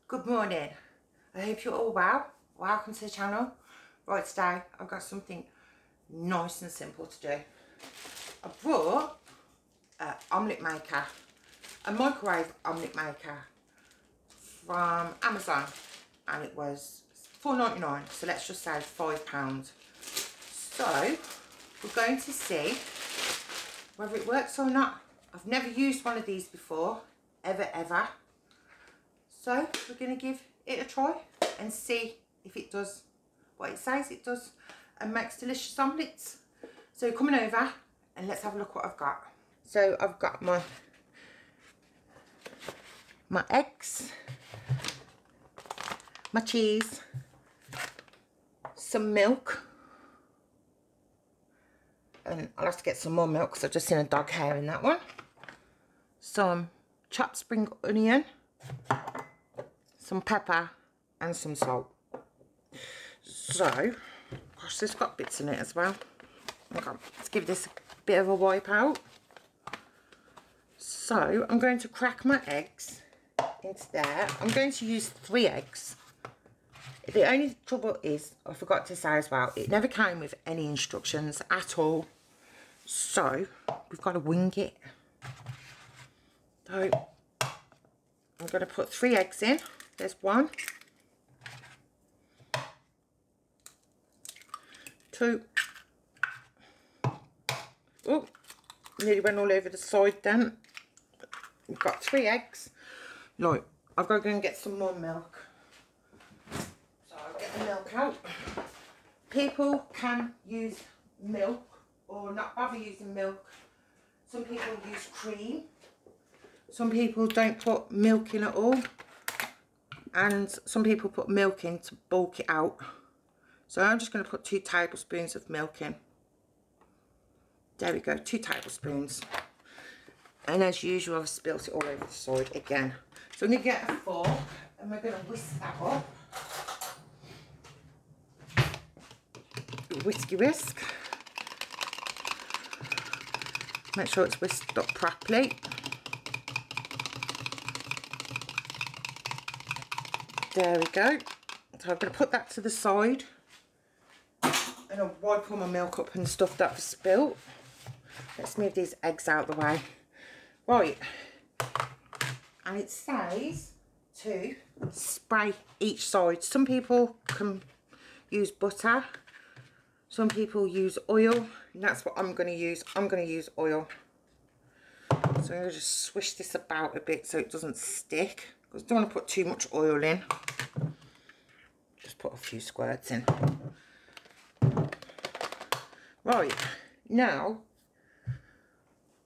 Good morning. I hope you're all well. Welcome to the channel. Right, today I've got something nice and simple to do. I brought an omelette maker, a microwave omelette maker from Amazon, and it was $4.99, so let's just say £5. So we're going to see whether it works or not. I've never used one of these before, ever. So we're going to give it a try and see if it does what it says it does and makes delicious omelettes. So coming over and let's have a look what I've got. So I've got my eggs, my cheese, some milk, and I'll have to get some more milk because I've just seen a dog hair in that one, some chopped spring onion, some pepper and some salt. So, gosh, this got bits in it as well. Okay, let's give this a bit of a wipe out. So, I'm going to crack my eggs into there. I'm going to use 3 eggs. The only trouble is, I forgot to say as well, it never came with any instructions at all. So, we've got to wing it. So, I'm going to put 3 eggs in. There's 1, 2. Oh, nearly went all over the side then. We've got 3 eggs. Right, I've got to go and get some more milk. So I'll get the milk out. People can use milk or not bother using milk. Some people use cream. Some people don't put milk in at all. And some people put milk in to bulk it out. So I'm just going to put 2 tablespoons of milk in. There we go, 2 tablespoons. And as usual, I've spilt it all over the side again. So I'm going to get a fork and we're going to whisk that up. Whisky whisk. Make sure it's whisked up properly. There we go. So I'm going to put that to the side. And I'll wipe all my milk up and stuff that I've spilt. Let's move these eggs out of the way. Right. And it says to spray each side. Some people can use butter. Some people use oil. And that's what I'm going to use. I'm going to use oil. So I'm going to just swish this about a bit so it doesn't stick. Because I don't want to put too much oil in. Just put a few squirts in. Right, now,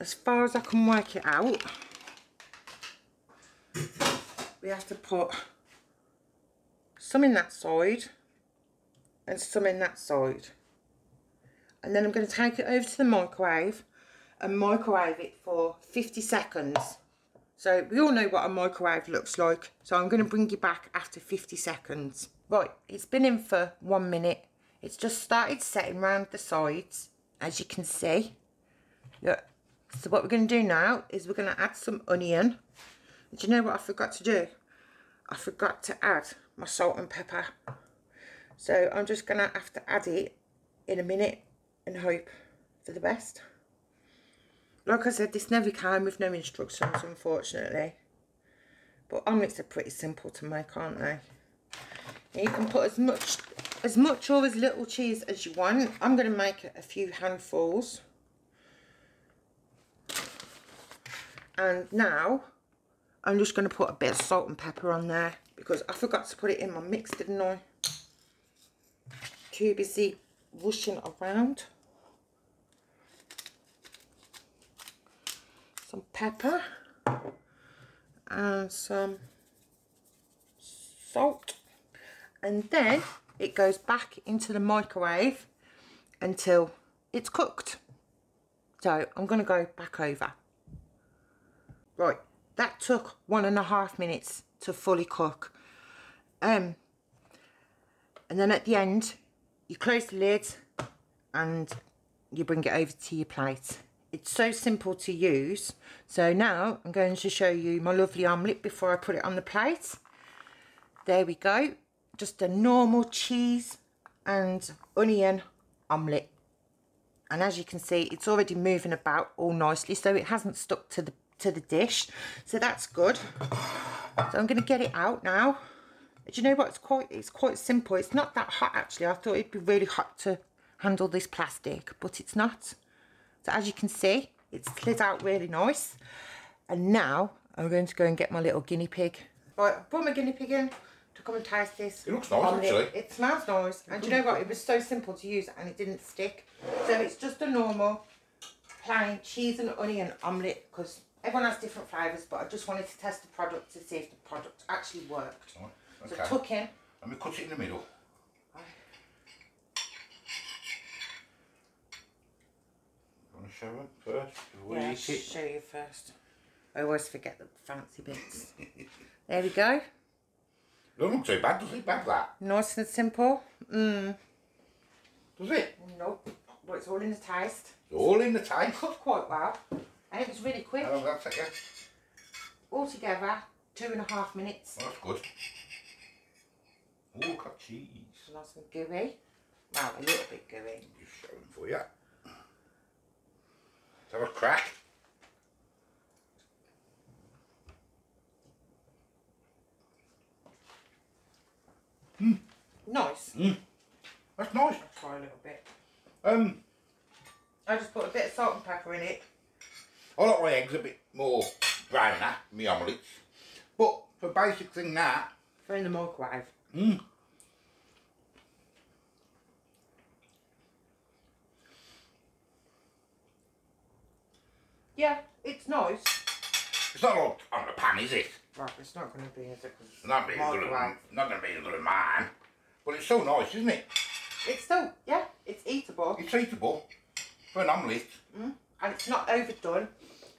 as far as I can work it out, we have to put some in that side and some in that side. And then I'm going to take it over to the microwave and microwave it for 50 seconds. So we all know what a microwave looks like. So I'm going to bring you back after 50 seconds. Right, it's been in for 1 minute. It's just started setting round the sides, as you can see. Look. So what we're going to do now is we're going to add some onion. And do you know what I forgot to do? I forgot to add my salt and pepper. So I'm just going to have to add it in a minute and hope for the best. Like I said, this never came with no instructions, unfortunately. But omelettes are pretty simple to make, aren't they? And you can put as much or as little cheese as you want. I'm going to make a few handfuls. And now I'm just going to put a bit of salt and pepper on there because I forgot to put it in my mix, didn't I? Too busy rushing around. Some pepper and some salt. And then it goes back into the microwave until it's cooked. So I'm going to go back over. Right, that took 1.5 minutes to fully cook. And then at the end, you close the lid and you bring it over to your plate. It's so simple to use. So now I'm going to show you my lovely omelette before I put it on the plate. There we go. Just a normal cheese and onion omelette. And as you can see, it's already moving about all nicely, so it hasn't stuck to the dish. So that's good. So I'm going to get it out now. Do you know what? It's quite simple. It's not that hot actually. I thought it'd be really hot to handle this plastic, but it's not. So as you can see, it's slid out really nice. And now I'm going to go and get my little guinea pig. Right, I brought my guinea pig in to come and taste this. It looks nice actually. It smells nice. And do you know what? It was so simple to use and it didn't stick. So it's just a normal plain cheese and onion omelette, because everyone has different flavours, but I just wanted to test the product to see if the product actually worked. Right, okay. So tuck in. Let me cut it in the middle. You want to show it first? Yeah, I'll show you first. I always forget the fancy bits. There we go. Doesn't look too bad, does it? Bad that. Nice and simple. Does it? Nope. But it's all in the taste. It's all in the taste. Cooked quite well. And it was really quick. How long did that take you? Altogether, 2.5 minutes. Oh, that's good. Oh, got cheese. Nice and gooey. Well, a little bit gooey. Just show them for you. Let's have a crack. Nice. That's nice. I'll try a little bit. I I just put a bit of salt and pepper in it. like my eggs a bit more browner, my omelettes. But for basic thing that. Throw in the microwave. Yeah, it's nice. It's not like on the pan, is it? Right, it's not going to be, is it? It's not going to be as good as mine. But it's so nice, isn't it? It's still, yeah, it's eatable. It's eatable for an omelette. And it's not overdone.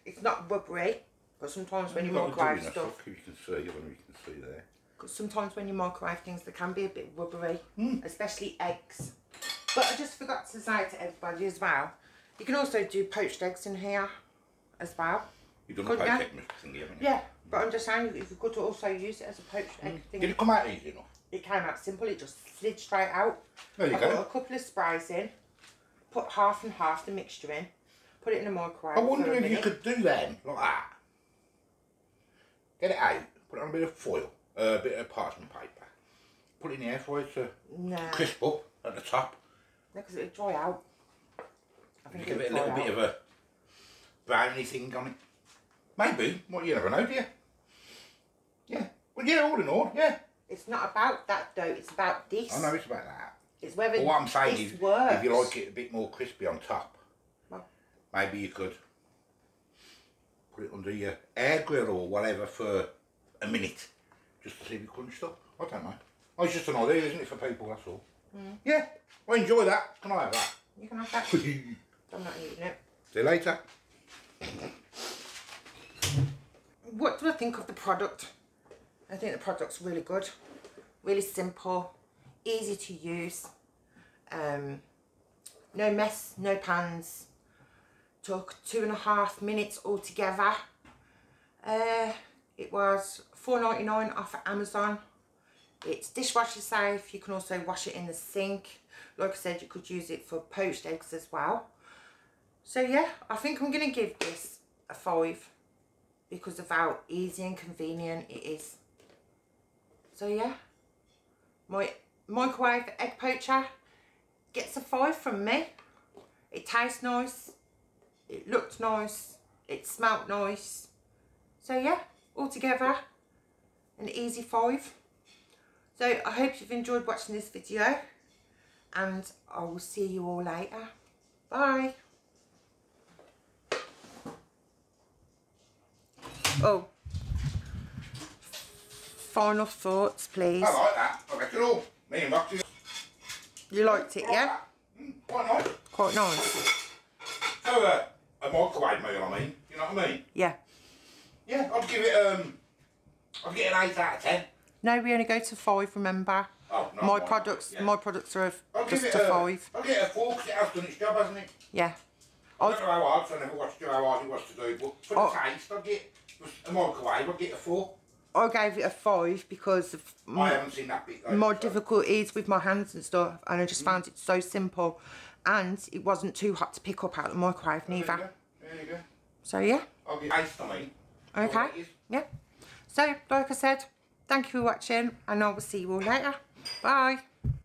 It's not rubbery. Because sometimes when you microwave stuff... You can see, you can see there. Because sometimes when you microwave things, they can be a bit rubbery. Especially eggs. But I just forgot to say to everybody as well, you can also do poached eggs in here as well. You've done a poached egg thingy, haven't you? Yeah, but I'm just saying you could also use it as a poached egg thing. Did it come out easy enough? It came out simple, it just slid straight out. There you I go. put a couple of sprays in, put half and half the mixture in, put it in the microwave. I wonder if you could do them like that. Get it out, put it on a bit of foil, a bit of parchment paper. Put it in the air fryer to crisp up at the top. No, because it'll dry out. I think give it a little bit of a brownie thing on it. Maybe, well, you never know, do you? Yeah, well, yeah, all in all, yeah. It's not about that though, it's about this. I know it's about that. It's whether what I'm saying is, works. if you like it a bit more crispy on top, well, maybe you could put it under your air grill or whatever for a minute, just to see if it crunched up. I don't know. Oh, it's just an idea, isn't it, for people, that's all. Yeah, well, enjoy that. Can I have that? You can have that. I'm not eating it. See you later. What do I think of the product? I think the product's really good. Really simple, easy to use. No mess, no pans. Took 2.5 minutes altogether. It was $4.99 off of Amazon. It's dishwasher safe. You can also wash it in the sink. Like I said, you could use it for poached eggs as well. So yeah, I think I'm going to give this a 5 because of how easy and convenient it is. So yeah, my microwave egg poacher gets a 5 from me. It tastes nice, it looked nice, it smelt nice. So yeah, altogether an easy 5. So I hope you've enjoyed watching this video and I will see you all later. Bye. Oh, final thoughts, please. I like that. I like it all. Me and Roxy. You liked it, yeah? Quite nice. Quite nice. So a microwave meal, I mean. You know what I mean? Yeah. Yeah, I'd give it an 8 out of 10. No, we only go to 5, remember? Oh, no, my products are just a 5. I'll get a 4 because it has done its job, hasn't it? Yeah. I don't know how hard, so I never watched how hard it was to do, but for the taste, I'll get a microwave, I'll get a 4. I gave it a 5 because of I haven't seen that bit. my difficulties with my hands and stuff, and I just found it so simple, and it wasn't too hot to pick up out of the microwave neither. There you go. So yeah. I'll give 8 to me. Okay. Yeah. So like I said, thank you for watching, and I will see you all later. Bye.